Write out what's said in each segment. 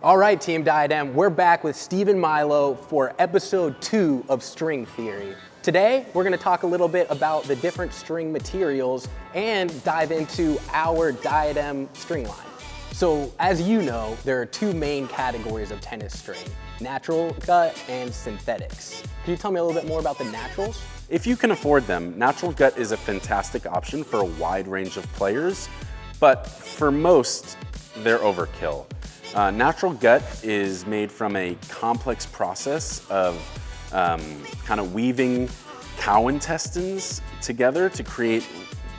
All right, Team Diadem, we're back with Stephen Milo for episode 2 of String Theory. Today, we're gonna talk a little bit about the different string materials and dive into our Diadem string line. So, as you know, there are two main categories of tennis string, natural gut and synthetics. Can you tell me a little bit more about the naturals? If you can afford them, natural gut is a fantastic option for a wide range of players, but for most, they're overkill. Natural gut is made from a complex process of kind of weaving cow intestines together to create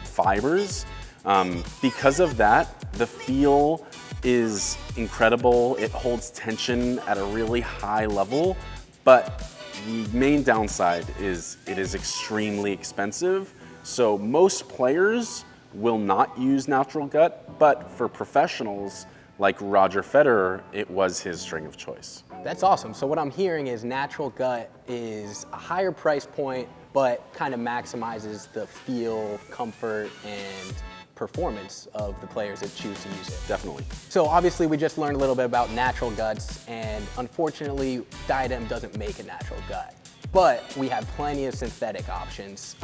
fibers. Because of that, the feel is incredible. It holds tension at a really high level, but the main downside is it is extremely expensive. So most players will not use natural gut, but for professionals like Roger Federer, it was his string of choice. That's awesome. So what I'm hearing is natural gut is a higher price point, but kind of maximizes the feel, comfort, and performance of the players that choose to use it. Definitely. So obviously we just learned a little bit about natural guts, and unfortunately Diadem doesn't make a natural gut, but we have plenty of synthetic options.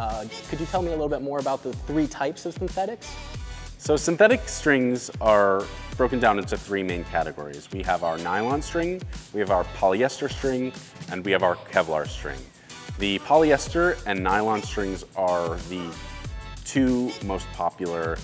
Could you tell me a little bit more about the 3 types of synthetics? So synthetic strings are broken down into 3 main categories. We have our nylon string, we have our polyester string, and we have our Kevlar string. The polyester and nylon strings are the 2 most popular,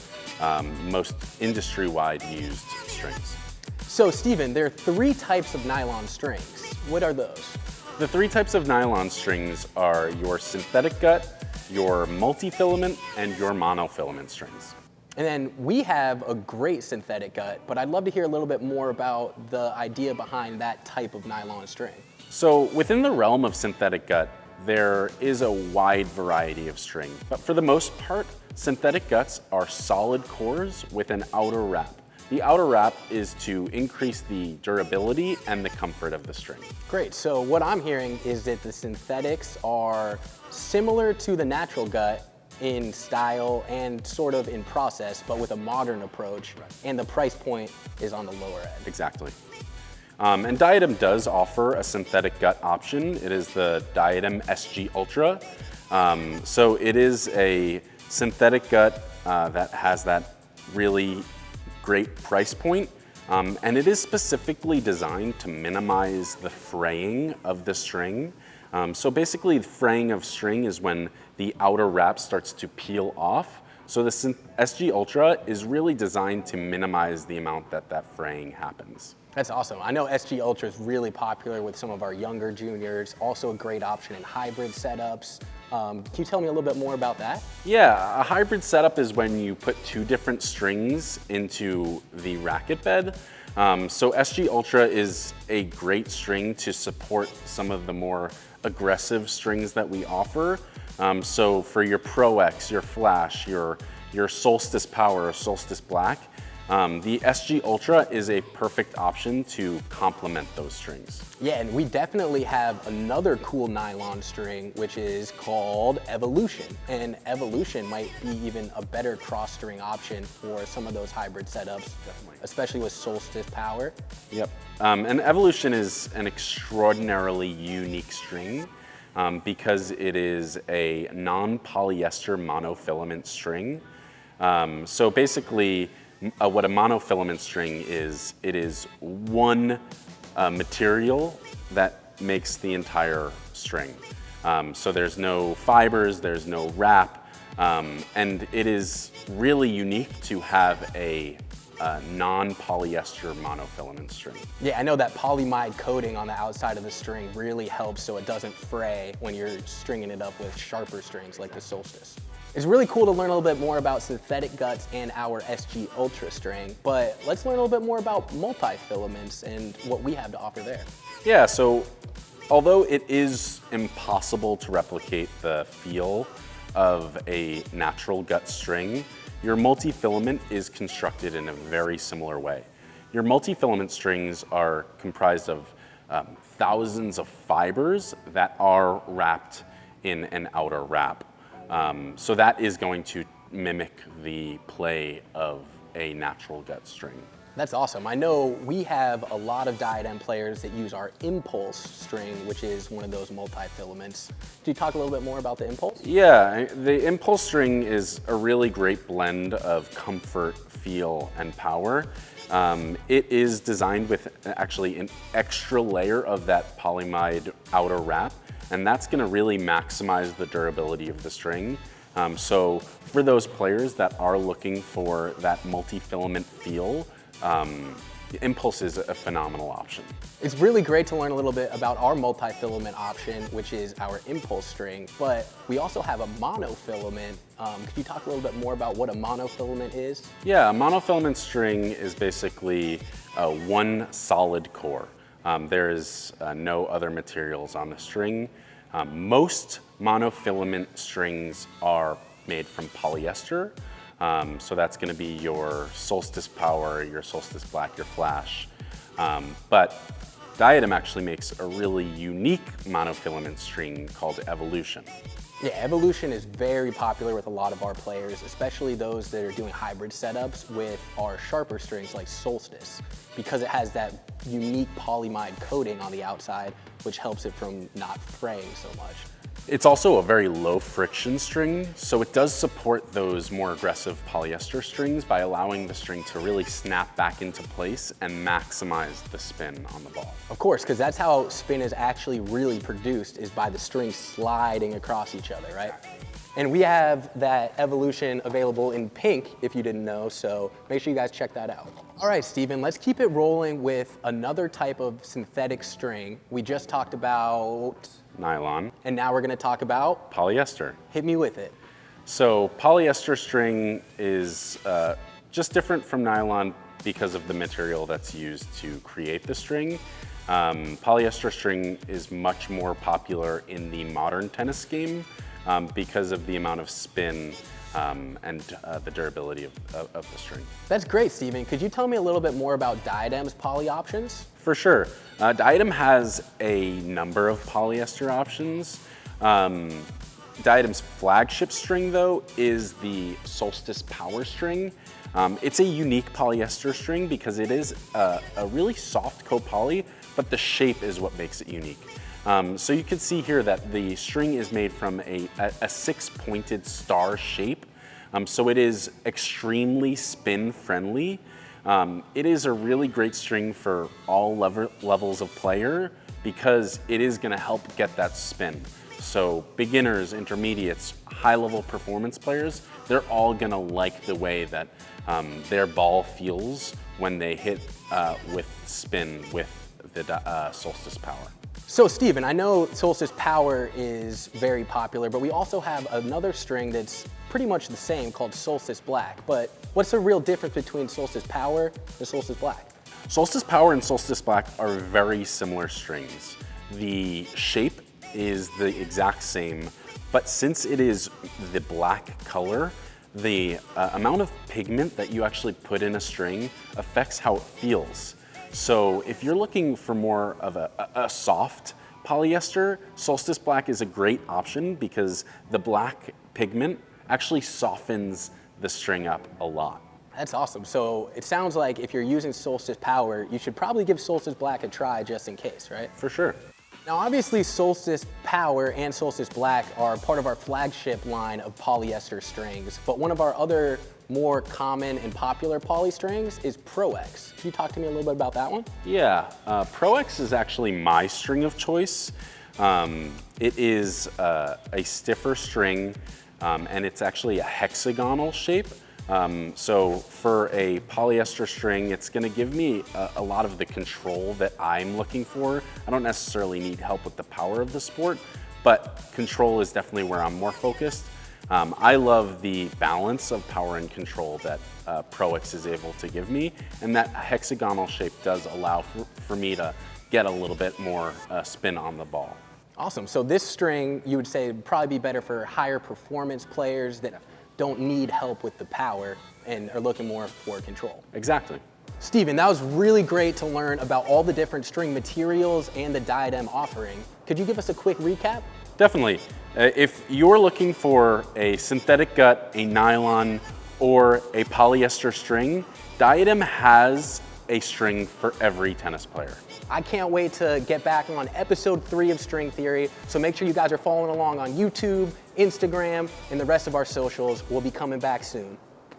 most industry-wide used strings. So Stephen, there are 3 types of nylon strings. What are those? The 3 types of nylon strings are your synthetic gut, your multi-filament, and your monofilament strings. And then we have a great synthetic gut, but I'd love to hear a little bit more about the idea behind that type of nylon string. So within the realm of synthetic gut, there is a wide variety of string, but for the most part, synthetic guts are solid cores with an outer wrap. The outer wrap is to increase the durability and the comfort of the string. Great, so what I'm hearing is that the synthetics are similar to the natural gut in style and sort of in process, but with a modern approach, and the price point is on the lower end. Exactly. And Diadem does offer a synthetic gut option. It is the Diadem SG Ultra. So it is a synthetic gut that has that really great price point. And it is specifically designed to minimize the fraying of the string. So basically, the fraying of string is when the outer wrap starts to peel off. So the SG Ultra is really designed to minimize the amount that fraying happens. That's awesome. I know SG Ultra is really popular with some of our younger juniors, also a great option in hybrid setups. Can you tell me a little bit more about that? Yeah, a hybrid setup is when you put 2 different strings into the racket bed. So SG Ultra is a great string to support some of the more aggressive strings that we offer. So for your Pro X, your Flash, your Solstice Power or Solstice Black, the SG Ultra is a perfect option to complement those strings. Yeah, and we definitely have another cool nylon string, which is called Evolution. And Evolution might be even a better cross string option for some of those hybrid setups, definitely, especially with Solstice Power. Yep, and Evolution is an extraordinarily unique string because it is a non-polyester monofilament string. So basically, what a monofilament string is, it is one material that makes the entire string. So there's no fibers, there's no wrap, and it is really unique to have a non-polyester monofilament string. Yeah, I know that polyamide coating on the outside of the string really helps so it doesn't fray when you're stringing it up with sharper strings like the Solstice. It's really cool to learn a little bit more about synthetic guts and our SG Ultra string, but let's learn a little bit more about multi-filaments and what we have to offer there. Yeah, so although it is impossible to replicate the feel of a natural gut string, your multi-filament is constructed in a very similar way. Your multi-filament strings are comprised of thousands of fibers that are wrapped in an outer wrap. So that is going to mimic the play of a natural gut string. That's awesome. I know we have a lot of Diadem players that use our Impulse string, which is one of those multi-filaments. Can you talk a little bit more about the Impulse? Yeah, the Impulse string is a really great blend of comfort, feel, and power. It is designed with actually an extra layer of that polyamide outer wrap, and that's gonna really maximize the durability of the string. So for those players that are looking for that multi-filament feel, the Impulse is a phenomenal option. It's really great to learn a little bit about our multi-filament option, which is our Impulse string, but we also have a monofilament. Could you talk a little bit more about what a monofilament is? Yeah, a monofilament string is basically one solid core. There is no other materials on the string. Most monofilament strings are made from polyester. So that's gonna be your Solstice Power, your Solstice Black, your Flash. But Diadem actually makes a really unique monofilament string called Evolution. Yeah, Evolution is very popular with a lot of our players, especially those that are doing hybrid setups with our sharper strings like Solstice, because it has that unique polyamide coating on the outside, which helps it from not fraying so much. It's also a very low friction string, so it does support those more aggressive polyester strings by allowing the string to really snap back into place and maximize the spin on the ball. Of course, because that's how spin is actually really produced, is by the strings sliding across each other, right? And we have that Evolution available in pink, if you didn't know, so make sure you guys check that out. All right, Steven, let's keep it rolling with another type of synthetic string. We just talked about Nylon. and now we're gonna talk about Polyester. hit me with it. So polyester string is just different from nylon because of the material that's used to create the string. Polyester string is much more popular in the modern tennis game because of the amount of spin and the durability of the string. That's great, Steven. Could you tell me a little bit more about Diadem's poly options? For sure. Diadem has a number of polyester options. Diadem's flagship string, though, is the Solstice Power string. It's a unique polyester string because it is a really soft copoly, but the shape is what makes it unique. So you can see here that the string is made from a six-pointed star shape. So it is extremely spin friendly. It is a really great string for all levels of player because it is gonna help get that spin. So beginners, intermediates, high-level performance players, they're all gonna like the way that their ball feels when they hit with spin with the Solstice Power. So Steven, I know Solstice Power is very popular, but we also have another string that's pretty much the same called Solstice Black. But what's the real difference between Solstice Power and Solstice Black? Solstice Power and Solstice Black are very similar strings. The shape is the exact same, but since it is the black color, the amount of pigment that you actually put in a string affects how it feels. So if you're looking for more of a soft polyester, Solstice Black is a great option because the black pigment actually softens the string up a lot. That's awesome. So it sounds like if you're using Solstice Power, you should probably give Solstice Black a try just in case, right? For sure. Now obviously Solstice Power and Solstice Black are part of our flagship line of polyester strings, but one of our other more common and popular poly strings is Pro X. Can you talk to me a little bit about that one? Yeah, Pro X is actually my string of choice. It is a stiffer string and it's actually a hexagonal shape. So for a polyester string, it's gonna give me a lot of the control that I'm looking for. I don't necessarily need help with the power of the sport, but control is definitely where I'm more focused. I love the balance of power and control that Pro X is able to give me, and that hexagonal shape does allow for me to get a little bit more spin on the ball. Awesome, so this string you would say would probably be better for higher performance players that don't need help with the power and are looking more for control. Exactly. Steven, that was really great to learn about all the different string materials and the Diadem offering. Could you give us a quick recap? Definitely. If you're looking for a synthetic gut, a nylon, or a polyester string, Diadem has a string for every tennis player. I can't wait to get back on episode 3 of String Theory, so make sure you guys are following along on YouTube, Instagram, and the rest of our socials. We'll be coming back soon.